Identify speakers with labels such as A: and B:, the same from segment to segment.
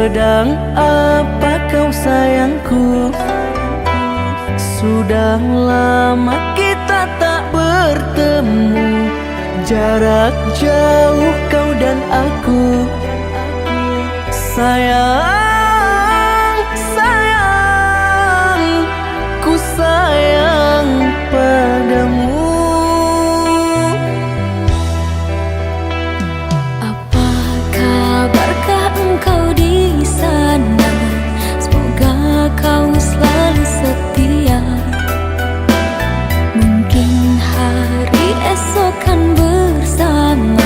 A: Sedang apa kau sayangku? Sudah lama kita tak bertemu, jarak jauh kau dan aku. Sayang, sayang, ku sayang padamu.
B: Apa kabarkah engkau di sana? Semoga kau selalu setia. Mungkin hari esok kan bersama,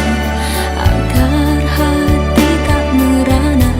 B: agar hati tak merana.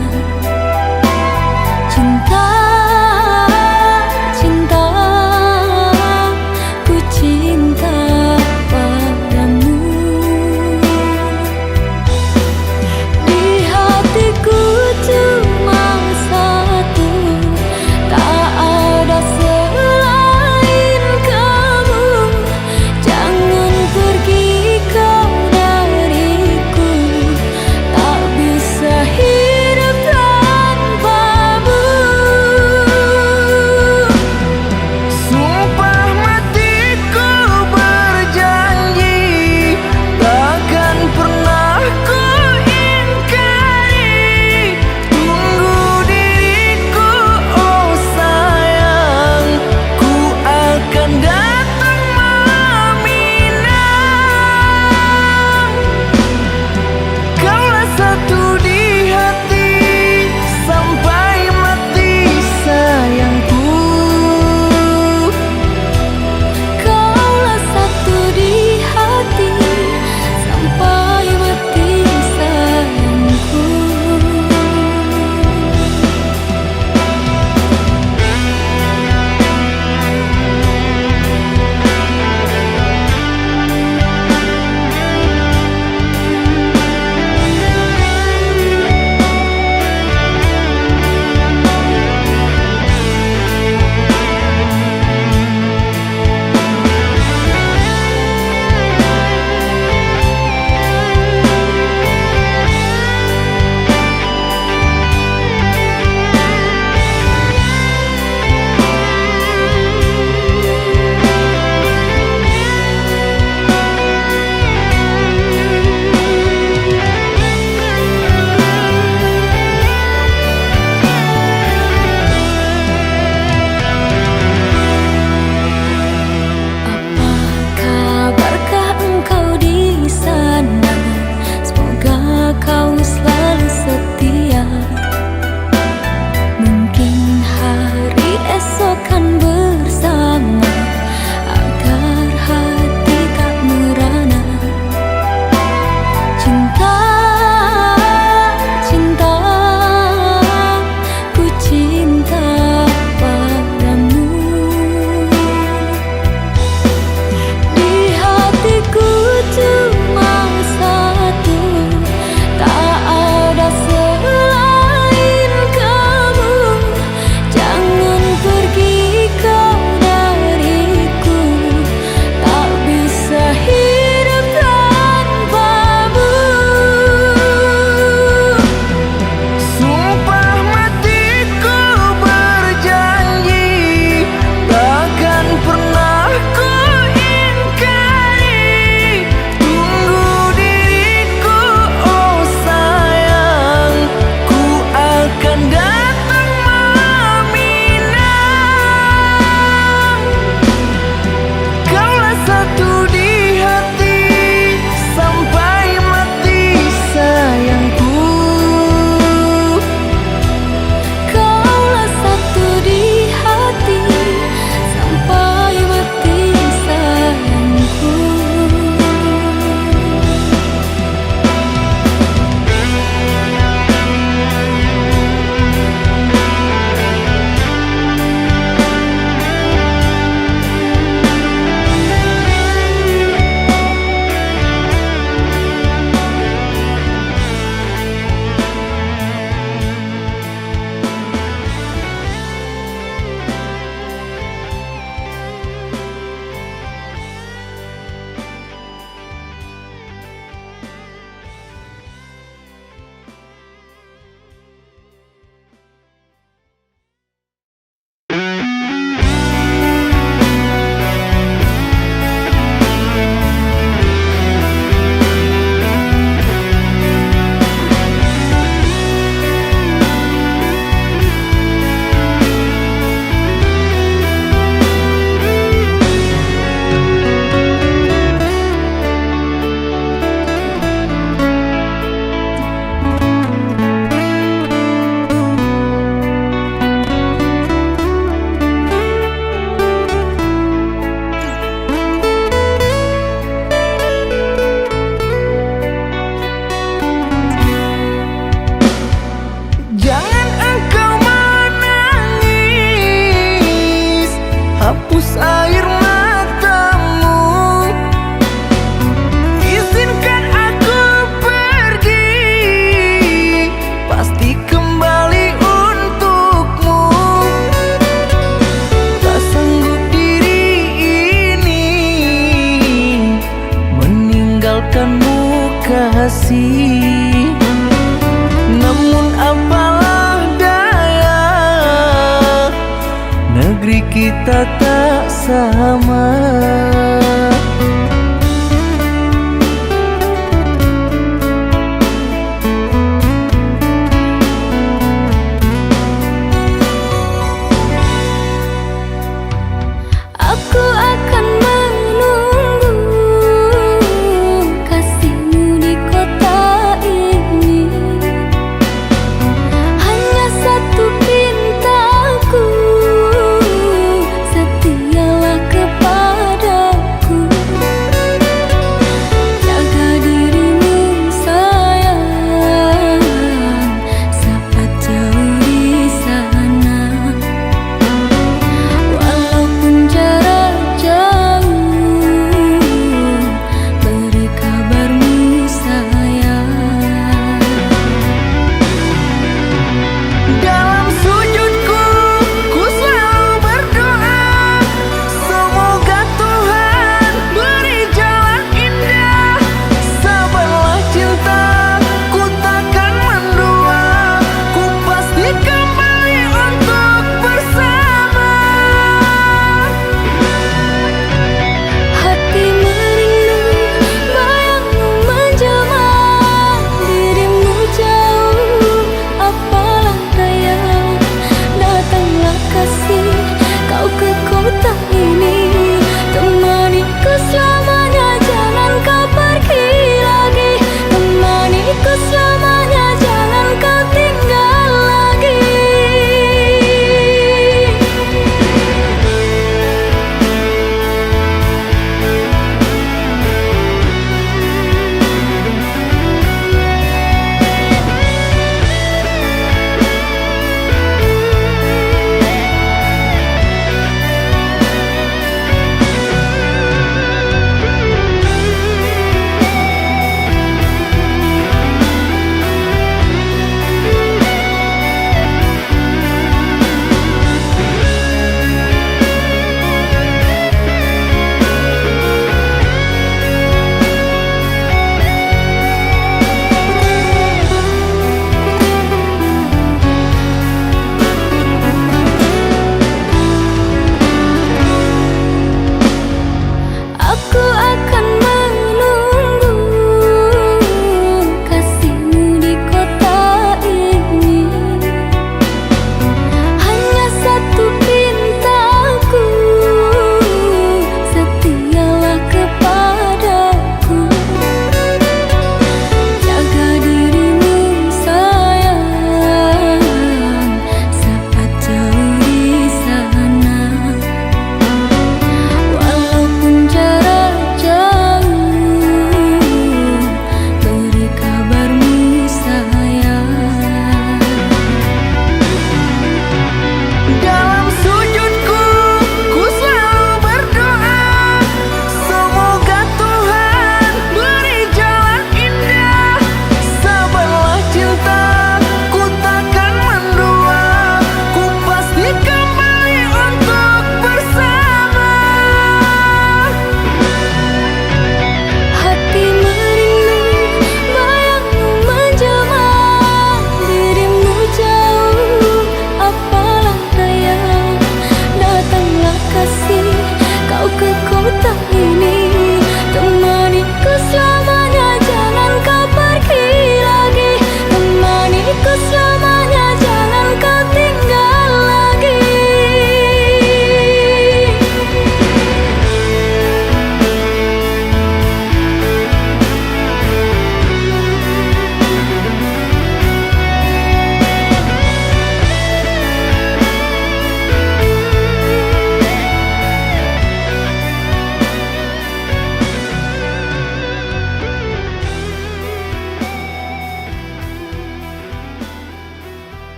A: kasih. Namun apalah daya, negeri kita tak sama.
B: Aku akan menunggu kasihmu di kota ini. Hanya satu pintaku, setialah kepada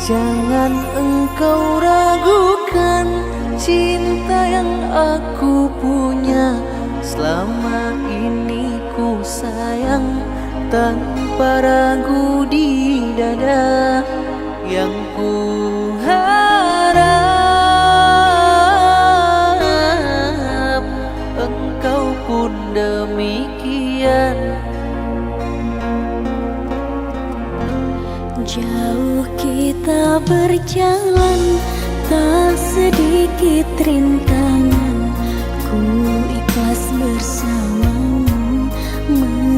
A: Jangan engkau ragukan cinta yang aku punya. Selama ini ku sayang tanpa ragu di dada. Yang ku harap engkau pun demikian.
B: Jauh kita berjalan, tak sedikit rintangan. Ku ikhlas bersamamu,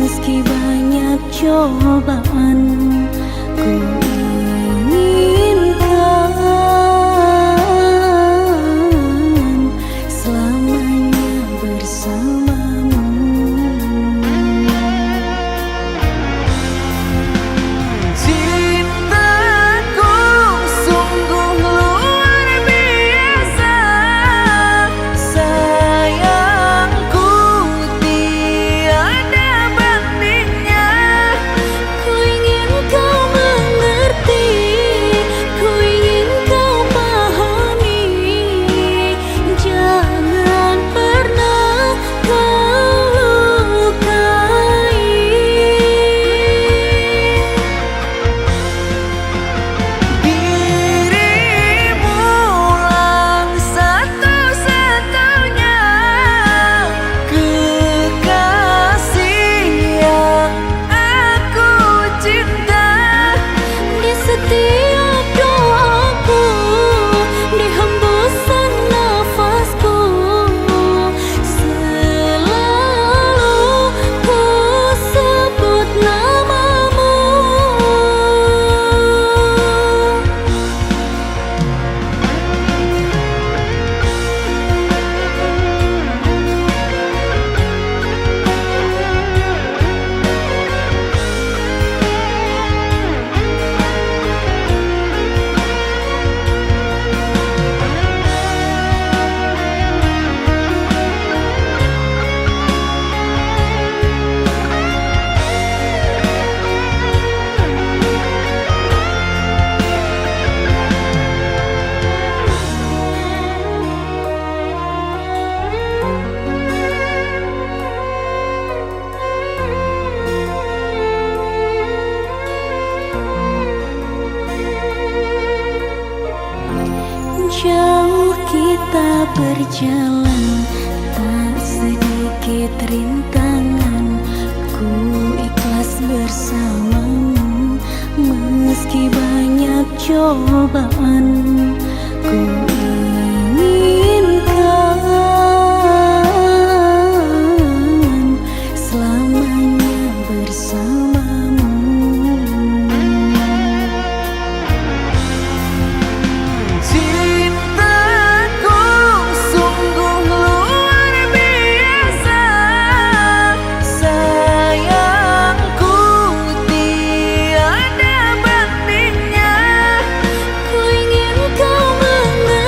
B: meski banyak cobaan. Ku inginkan selamanya bersamamu.
A: Cintaku sungguh luar biasa, sayangku tiada bandingnya.
B: Ku ingin kau mengerti, ku ingin kau pahami. Jangan pernah kau lukai.
A: Dirimulah satu-satunya kekasih yang aku cinta.
B: Di setiap doaku, di hembusan nafasku, selalu ku sebut namamu. Jauh kita berjalan, tak sedikit rintangan. Ku ikhlas bersamamu, meski banyak cobaan. Ku inginkan selamanya bersamamu.
A: Cintaku sungguh luar biasa, sayangku tiada bandingnya.
B: Ku ingin kau mengerti,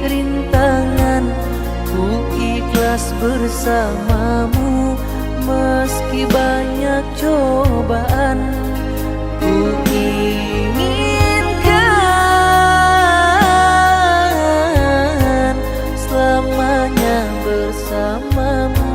A: rintangan, ku ikhlas bersamamu meski banyak cobaan. Ku inginkan selamanya bersamamu.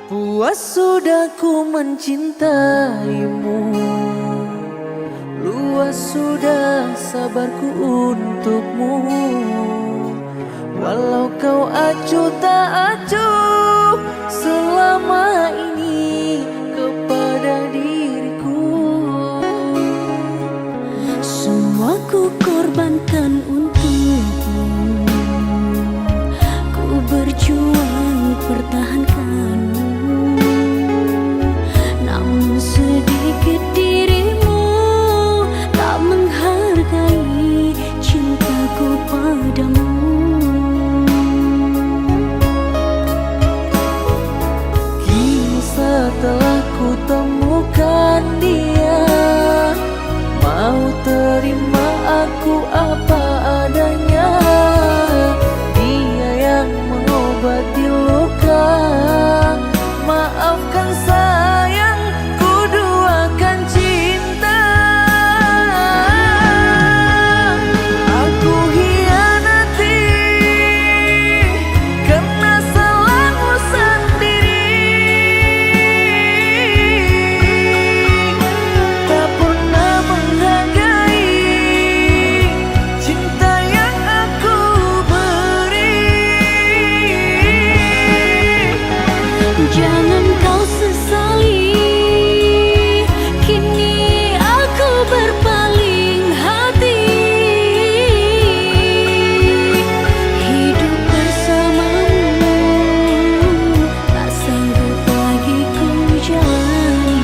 A: Puas sudah ku mencintaimu, luas sudah sabarku untukmu. Walau kau acuh tak acuh selama ini kepada diriku.
B: Semua ku korbankan untukmu, ku berjuang pertahankanmu. Namun sedikit dirimu tak menghargai cintaku padamu.
A: Kini setelah ku temukan dia, mau terima aku apa adanya. Dia yang mengobati luka, maafkan sayang, ku duakan cinta. Aku hianati karena salahmu sendiri, tak pernah menghargai cinta yang aku beri.
B: Jangan kau sesali, kini aku berpaling hati. Hidup bersamamu tak sanggup lagi ku jalani.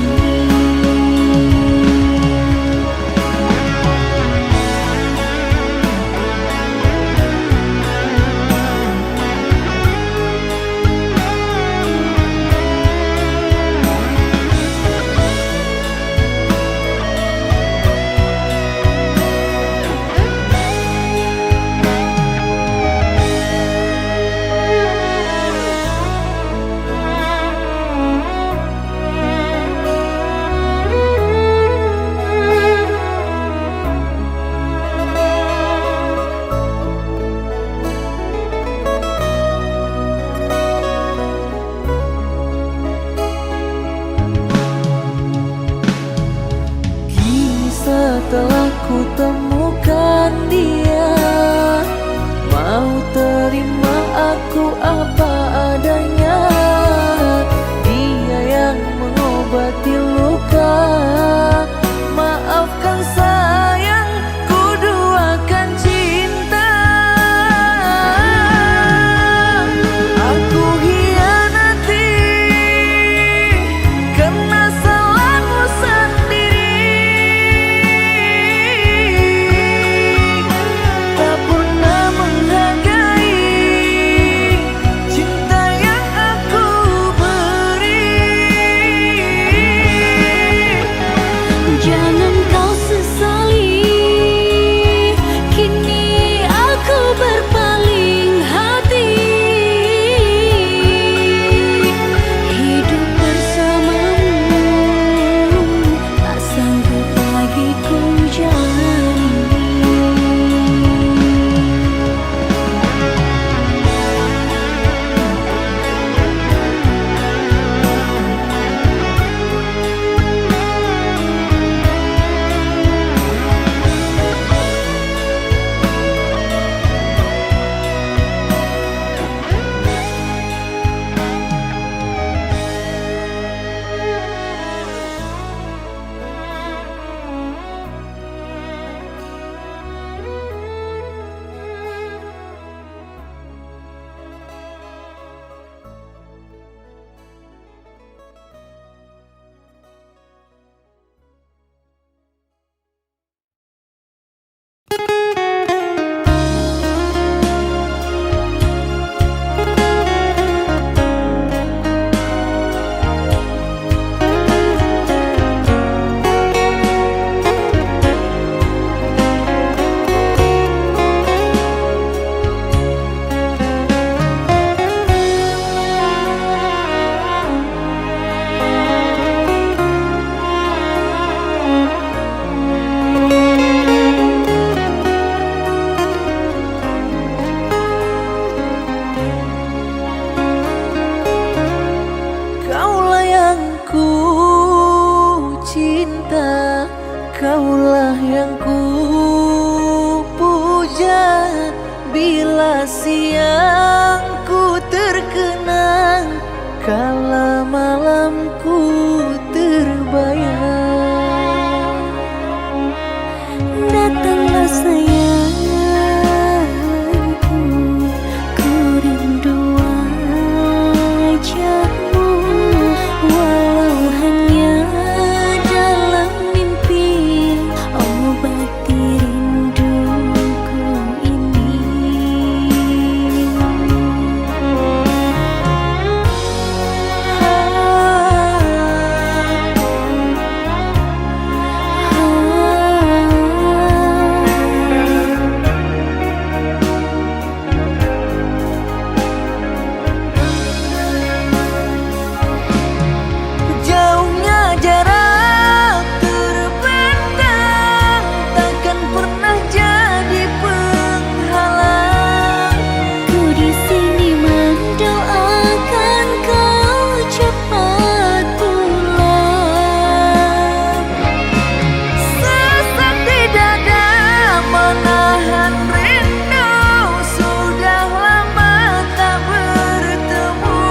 A: Kini setelah ku temukan dia, mau terima aku apa adanya. Dia yang mengobati luka, maafkan sayang, ku duakan cinta. Aku hianati karena salahmu sendiri, tak pernah menghargai yang ku terkenang kala malamku terbayang.
B: Datanglah sayangku, ku rindu wajahmu, walau hanya dalam mimpi, obati rinduku ini.
A: Jauhnya jarak terbentang takkan pernah jadi penghalang.
B: Ku di sini mendoakan kau cepat pulang.
A: Sesak di dada menahan rindu, sudah lama tak bertemu.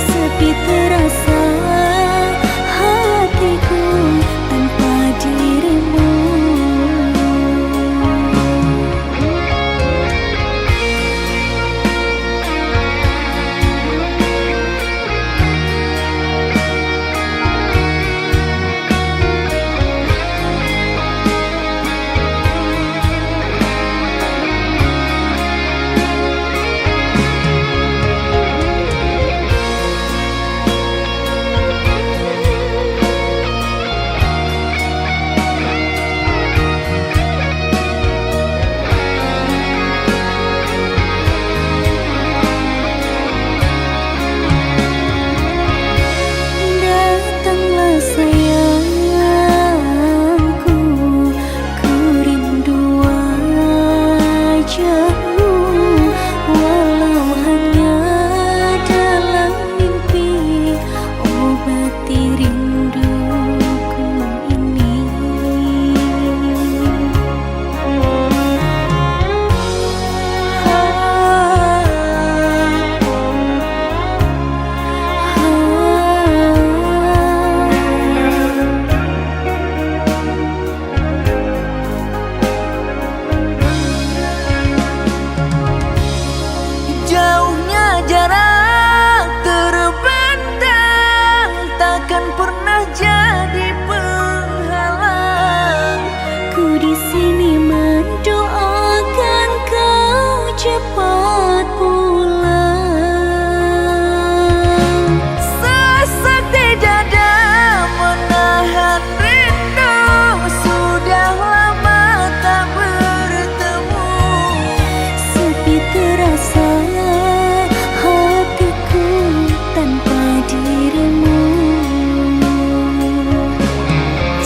B: Sepi terasa hatiku tanpa dirimu. Datanglah sayangku, ku rindu wajahmu, walau hanya dalam mimpi, obati rinduku ini.
A: Jauhnya jarak terbentang takkan pernah jadi penghalang.
B: Ku di sini mendoakan kau cepat pulang.
A: Sesak di dada menahan rindu, sudah lama tak bertemu.
B: Sepi terasa hatiku tanpa dirimu.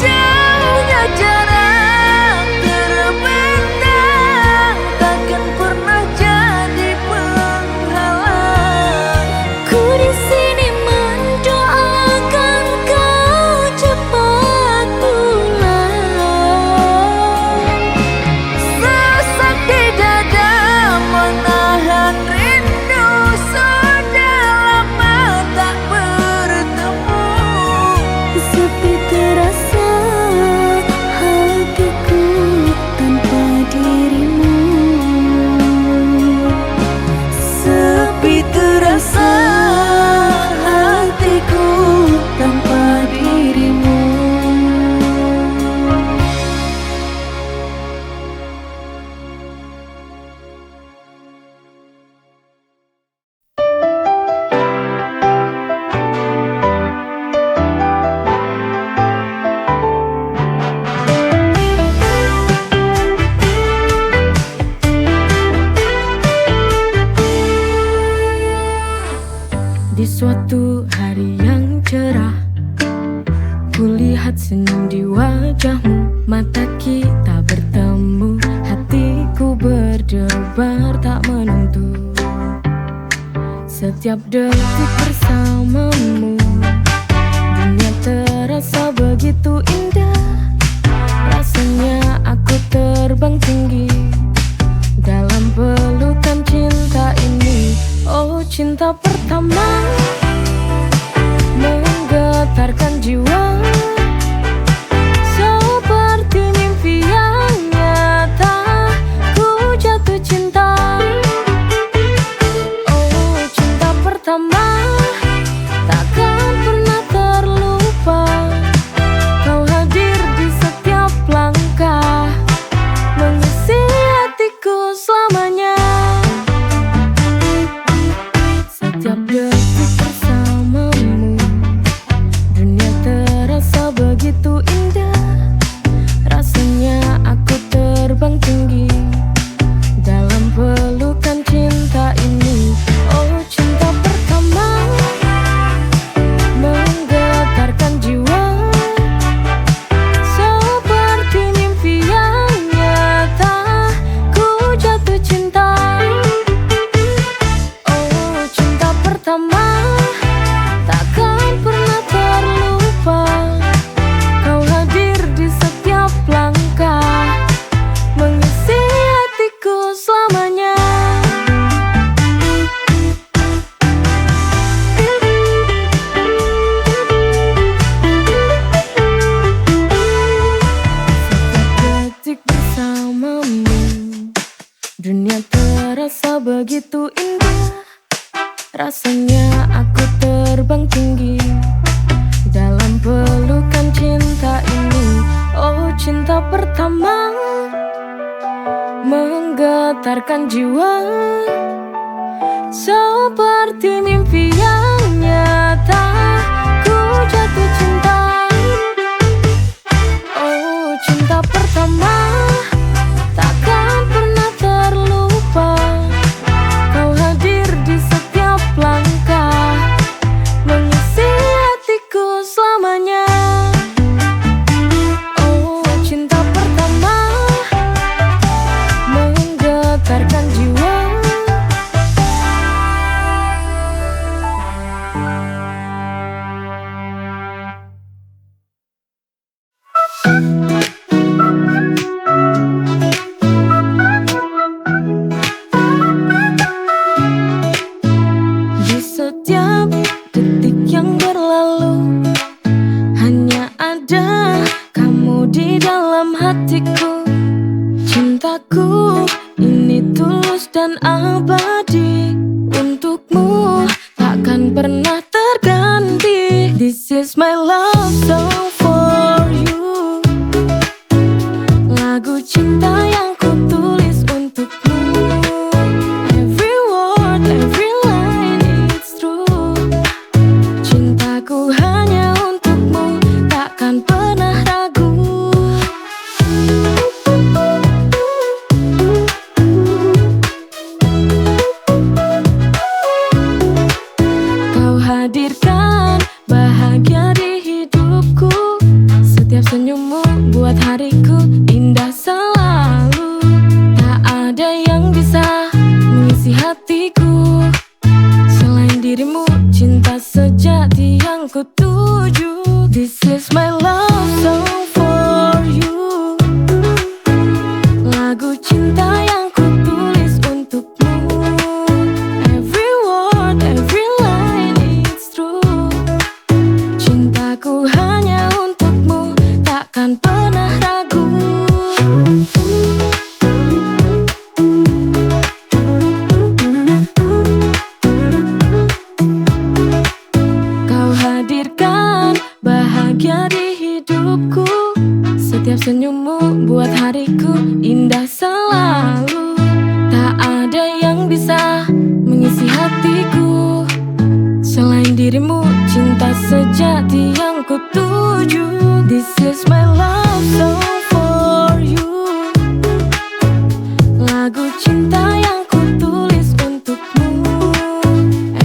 A: Jauhnya jarak terbentang takkan pernah jadi penghalang.
B: Ku di sini mendoakan kau cepat pulang.
A: Sesak di dada menahan rindu, sudah lama tak bertemu.
B: Sepi terasa hatiku tanpa dirimu.
A: Sepi terasa hatiku tanpa dirimu.
C: Di suatu hari yang cerah, kulihat senyum di wajahmu. Mata kita bertemu, hatiku berdebar tak menentu. Setiap detik bersamamu, dunia terasa begitu indah. Rasanya aku terbang tinggi dalam pelukan cinta. cinta pertama menggetarkan jiwa, seperti mimpi yang nyata. Ku jatuh cinta. Oh, cinta pertama takkan pernah terlupa. Kau hadir di setiap langkah, mengisi hatiku selamanya. Setiap detik bersamamu, dunia terasa begitu indah. Rasanya aku terbang tinggi dalam pelukan cinta ini. Oh, cinta pertama menggetarkan jiwa, seperti mimpi yang nyata. Ku jatuh cinta. Oh, cinta pertama takkan pernah terlupa. Kau hadir di setiap langkah, mengisi hatiku selamanya. Setiap detik bersamamu, dunia terasa begitu indah. Rasanya aku terbang tinggi dalam pelukan cinta ini. Oh, cinta pertama menggetarkan jiwa, seperti mimpi yang nyata. Ku jatuh cinta. Oh, cinta pertama takkan pernah terlupa. Kau hadir di setiap langkah, mengisi hatiku selamanya. Oh, cinta pertama menggetarkan jiwa. Di setiap detik yang berlalu, hanya ada kamu di dalam hatiku. Cintaku ini tulus dan abadi, untukmu takkan pernah terganti. This is my love song for you, lagu cinta yang ku tulis untukmu. Every word, every line, it's true. Cintaku hanya untukmu, takkan pernah ragu. Kau hadirkan bahagia di hidupku. Setiap senyummu buat hariku indah selalu. Tak ada yang bisa mengisi hatiku selain dirimu, cinta sejati yang ku tuju. This is my love song for you, lagu cinta yang ku tulis untukmu. Every word, every line, it's true. Cintaku hanya untukmu, takkan pernah ragu. Kau hadirkan bahagia di hidupku. Setiap senyummu buat hariku indah selalu. Tak ada yang bisa mengisi hatiku selain dirimu, cinta sejati yang ku tuju. This is my love song for you, lagu cinta yang ku tulis untukmu.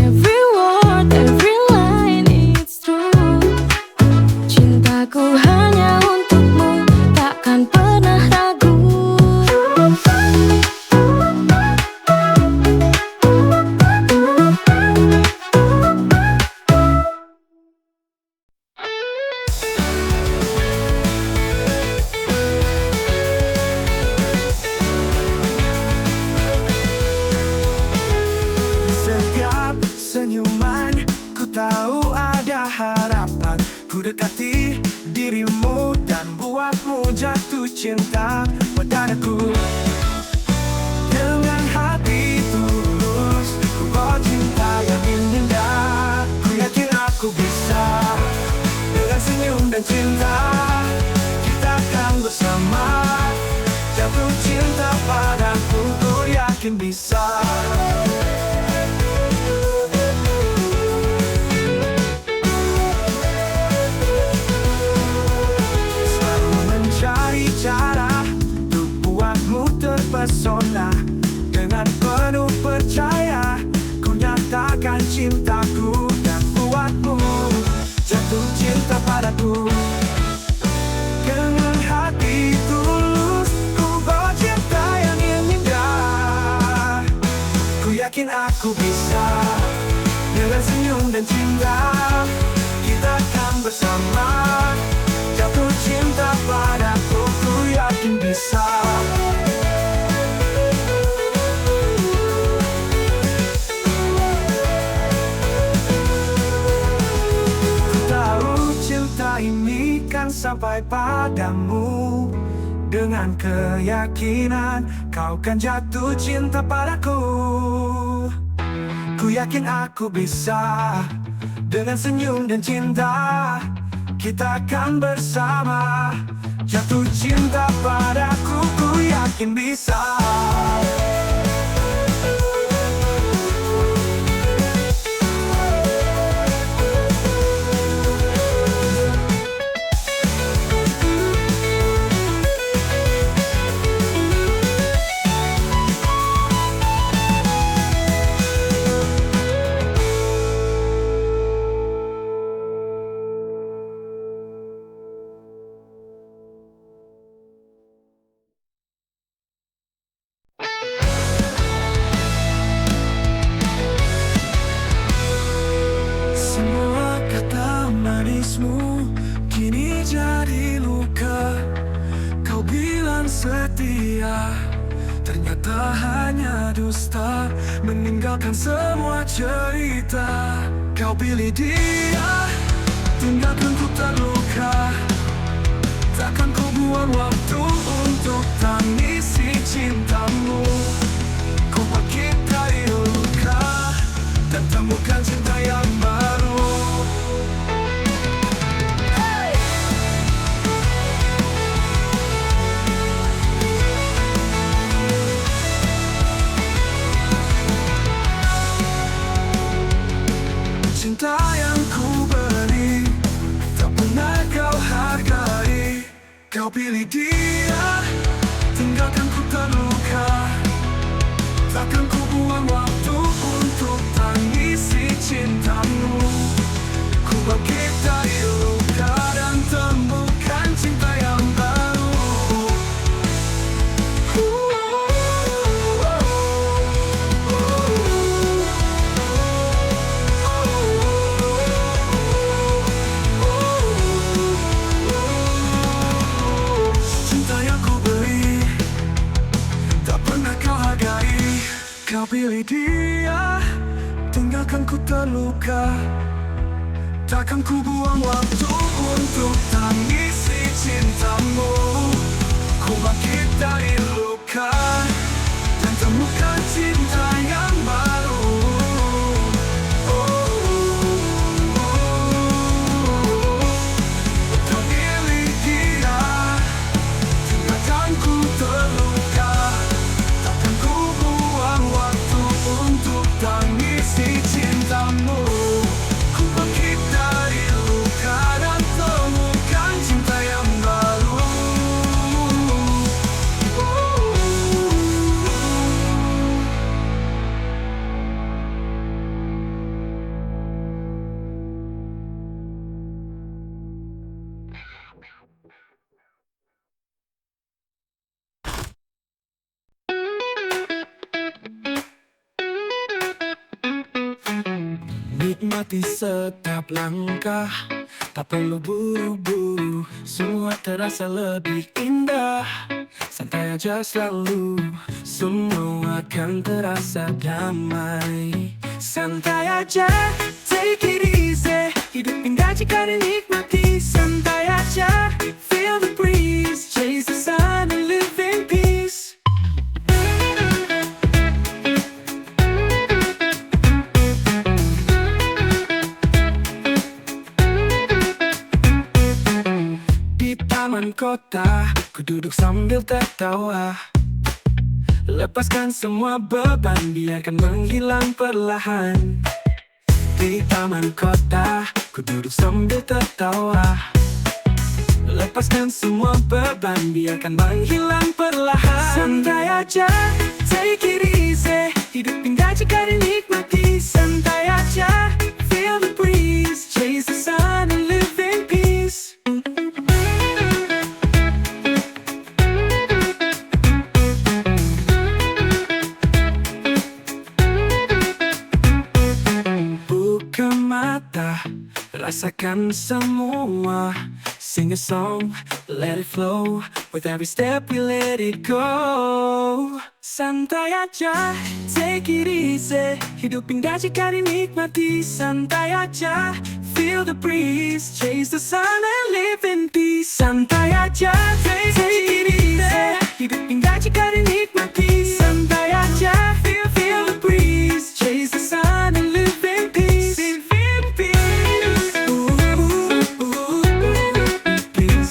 C: Every word, every line, it's true. Cintaku hanya untukmu, takkan pernah ragu.
D: dekati dirimu dan buatmu jatuh cinta padaku. Dengan hati tulus, ku bawa cinta yang indah. Ku yakin aku bisa. Dengan senyum dan cinta, kita akan bersama. Jatuh cinta padaku, ku yakin bisa. Selalu mencari cara untuk buatmu terpesona. Dengan penuh percaya, ku nyatakan cintaku dan buatmu jatuh cinta padaku. Dengan hati tulus, ku bawa cinta yang indah. Ku yakin aku bisa. Dengan senyum dan cinta, kita akan bersama. Jatuh cinta padaku, ku yakin bisa. Ini kan sampai padamu. Dengan keyakinan kau kan jatuh cinta padaku. Ku yakin aku bisa. Dengan senyum dan cinta, kita akan bersama. Jatuh cinta padaku, ku yakin bisa. Semua kata manismu kini jadi luka. Kau bilang setia, ternyata hanya dusta. Meninggalkan semua cerita. Kau pilih dia, tinggalkan ku terluka. Takkan ku buang waktu untuk tangisi cintamu. Ku bangkit dari luka dan temukan cinta yang baru. Cinta yang ku beri tak pernah kau hargai. Kau pilih dia, tinggalkan ku terluka. Takkan ku buang waktu untuk tangisi cintamu. Ku bangkit dari luka dan temukan cinta yang baru. Cinta yang ku beri tak pernah kau hargai. Kau pilih dia, tinggalkan ku terluka. Takkan ku buang waktu untuk tangisi cintamu. Ku bangkit dari luka dan temukan cinta yang baru. Kau pilih dia, tinggalkan ku terluka. Takkan ku buang waktu untuk tangisi cintamu. Ku bangkit dari luka dan temukan cinta yang baru. Nikmati setiap langkah, tak perlu buru-buru. Semua terasa lebih indah. Santai aja selalu, semua akan terasa damai. Santai aja, take it easy. Hidup indah jika dinikmati. aja, feel the breeze, chase the sun and live in peace. Di taman kota, ku duduk sambil tertawa. Lepaskan semua beban, biarkan menghilang perlahan. Di taman kota, ku duduk sambil tertawa. Lepaskan semua beban, biarkan menghilang perlahan. Santai aja, take it easy, hidup indah jika dinikmati. Santai aja, feel the breeze, chase the sun and live in peace. Buka mata, rasakan semua. Sing a song, let it flow. With every step we let it go. Santai aja, take it easy, hidup indah jika dinikmati. Santai aja, feel the breeze, chase the sun and live in peace. Santai aja, take it easy, hidup indah jika dinikmati. Santai aja, feel the breeze, chase the sun and live in peace. Live in peace.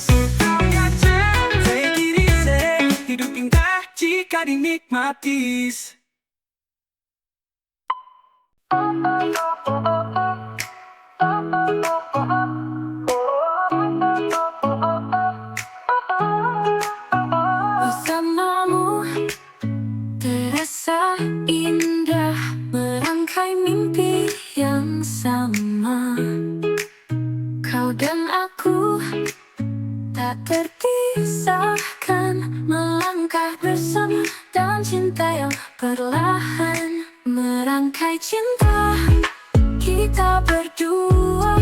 D: Santai aja, take it easy, hidup indah jika dinikmati.
C: Bersamamu terasa indah, merangkai mimpi yang sama. Kau dan aku tak terpisahkan, melangkah bersama dalam cinta yang perlahan. Merangkai cinta kita berdua,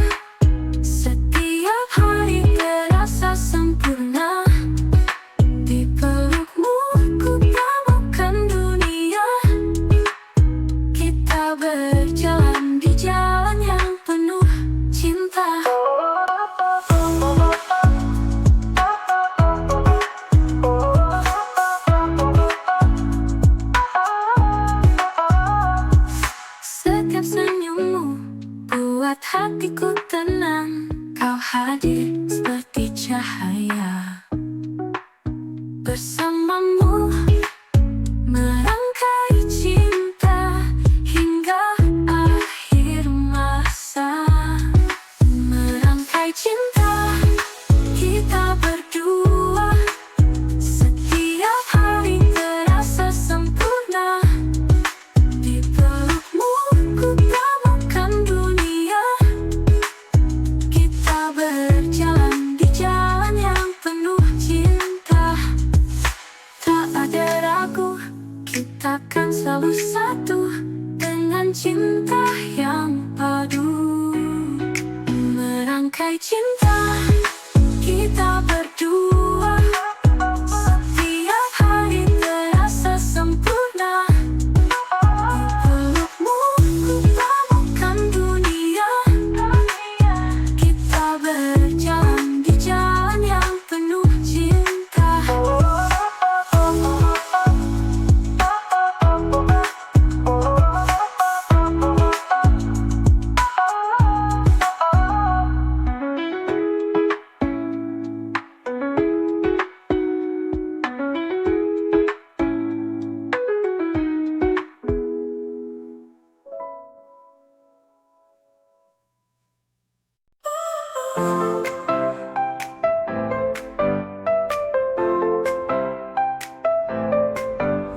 C: setiap hari terasa sempurna. Di pelukmu ku temukan dunia, kita berjalan di jalan yang penuh cinta. Setiap senyummu buat hatiku tenang, kau hadir seperti cahaya. Bersamamu merangkai cinta hingga akhir masa. Merangkai cinta kita berdua, setiap hari terasa sempurna. Di pelukmu ku temukan dunia, kita berjalan di jalan yang penuh cinta. Tak ada ragu, kita kan selalu satu dengan cinta yang padu. Merangkai cinta kita berdua, setiap hari terasa sempurna. Di pelukmu ku temukan dunia, kita berjalan di jalan yang penuh cinta.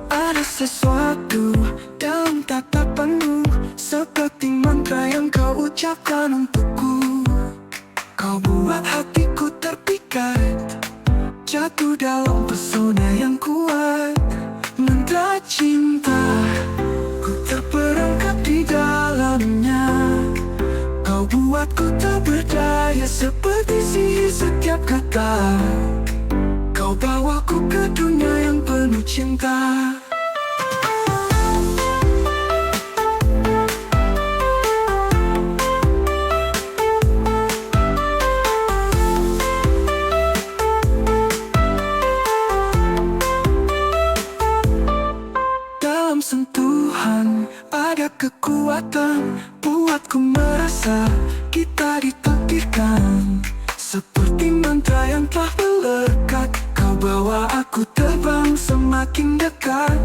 D: Ada sesuatu dalam tatapanmu, seperti mantra yang kau ucapkan untukku. Kau buat hatiku terpikat, jatuh dalam pesona yang kuat. Mantra cinta, ku terperangkap di dalamnya. Kau buatku tak berdaya, seperti sihir setiap kata. Kau bawaku ke dunia yang penuh cinta. kekuatan buatku merasa kita ditakdirkan. Seperti mantra yang telah melekat, kau bawa aku terbang semakin dekat.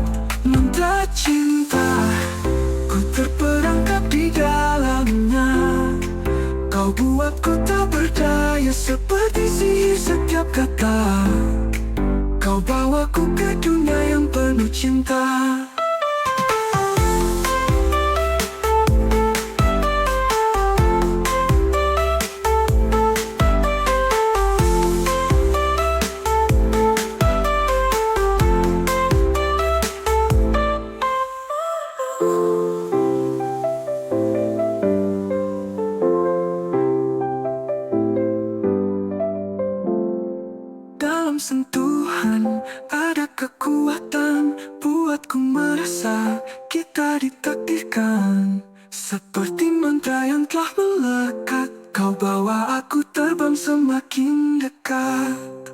D: Mantra cinta, ku terperangkap di dalamnya. Kau buatku tak berdaya seperti sihir setiap kata. Kau bawaku ke dunia yang penuh cinta. Dalam sentuhan ada kekuatan buatku merasa kita ditakdirkan. Seperti mantra yang telah melekat, kau bawa aku terbang semakin dekat.